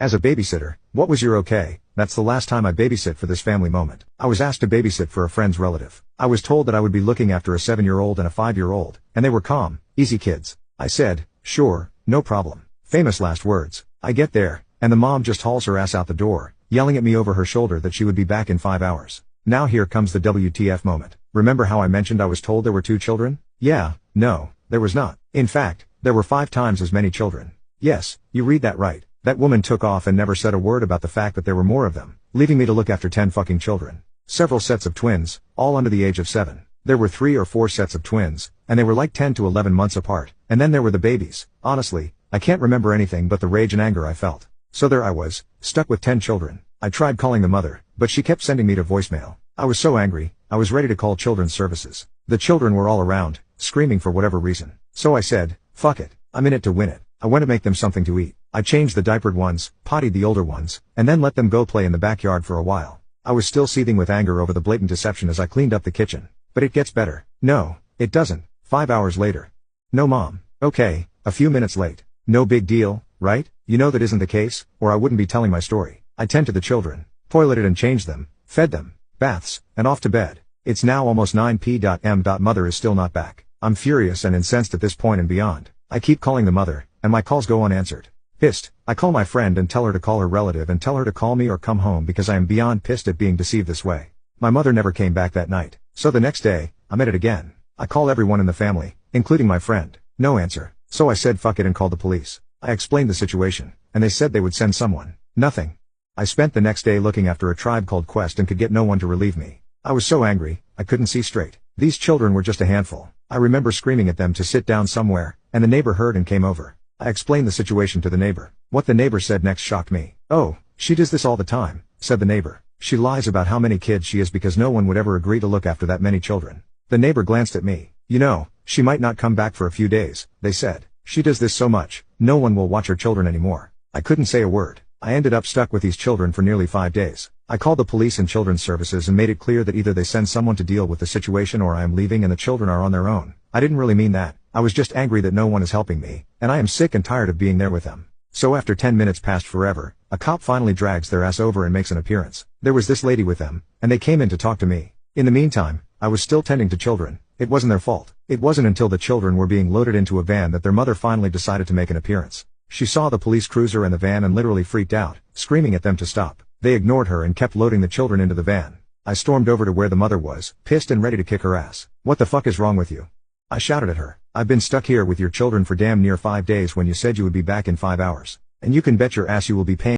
As a babysitter, what was your okay? That's the last time I babysit for this family moment. I was asked to babysit for a friend's relative. I was told that I would be looking after a 7-year-old and a 5-year-old, and they were calm, easy kids. I said, sure, no problem. Famous last words. I get there, and the mom just hauls her ass out the door, yelling at me over her shoulder that she would be back in 5 hours. Now here comes the WTF moment. Remember how I mentioned I was told there were 2 children? Yeah, no, there was not. In fact, there were 5 times as many children. Yes, you read that right. That woman took off and never said a word about the fact that there were more of them, leaving me to look after 10 fucking children. Several sets of twins, all under the age of 7. There were 3 or 4 sets of twins, and they were like 10 to 11 months apart, and then there were the babies. Honestly, I can't remember anything but the rage and anger I felt. So there I was, stuck with 10 children. I tried calling the mother, but she kept sending me to voicemail. I was so angry, I was ready to call children's services. The children were all around, screaming for whatever reason. So I said, fuck it, I'm in it to win it. I went to make them something to eat. I changed the diapered ones, pottied the older ones, and then let them go play in the backyard for a while. I was still seething with anger over the blatant deception as I cleaned up the kitchen. But it gets better. No, it doesn't. 5 hours later. No mom. Okay, a few minutes late. No big deal, right? You know that isn't the case, or I wouldn't be telling my story. I tend to the children, toileted and changed them, fed them, baths, and off to bed. It's now almost 9 p.m. Mother is still not back. I'm furious and incensed at this point and beyond. I keep calling the mother, and my calls go unanswered. Pissed, I call my friend and tell her to call her relative and tell her to call me or come home because I am beyond pissed at being deceived this way. My mother never came back that night, so the next day, I'm at it again. I call everyone in the family, including my friend. No answer. So I said fuck it and called the police. I explained the situation, and they said they would send someone. Nothing. I spent the next day looking after a tribe called Quest and could get no one to relieve me. I was so angry, I couldn't see straight. These children were just a handful. I remember screaming at them to sit down somewhere, and the neighbor heard and came over. I explained the situation to the neighbor. What the neighbor said next shocked me. Oh, she does this all the time, said the neighbor. She lies about how many kids she has because no one would ever agree to look after that many children. The neighbor glanced at me. You know, she might not come back for a few days, they said. She does this so much, no one will watch her children anymore. I couldn't say a word. I ended up stuck with these children for nearly 5 days. I called the police and children's services and made it clear that either they send someone to deal with the situation or I am leaving and the children are on their own. I didn't really mean that. I was just angry that no one is helping me, and I am sick and tired of being there with them. So after 10 minutes passed forever, a cop finally drags their ass over and makes an appearance. There was this lady with them, and they came in to talk to me. In the meantime, I was still tending to children. It wasn't their fault. It wasn't until the children were being loaded into a van that their mother finally decided to make an appearance. She saw the police cruiser and the van and literally freaked out, screaming at them to stop. They ignored her and kept loading the children into the van. I stormed over to where the mother was, pissed and ready to kick her ass. What the fuck is wrong with you? I shouted at her. I've been stuck here with your children for damn near 5 days when you said you would be back in 5 hours. And you can bet your ass you will be paying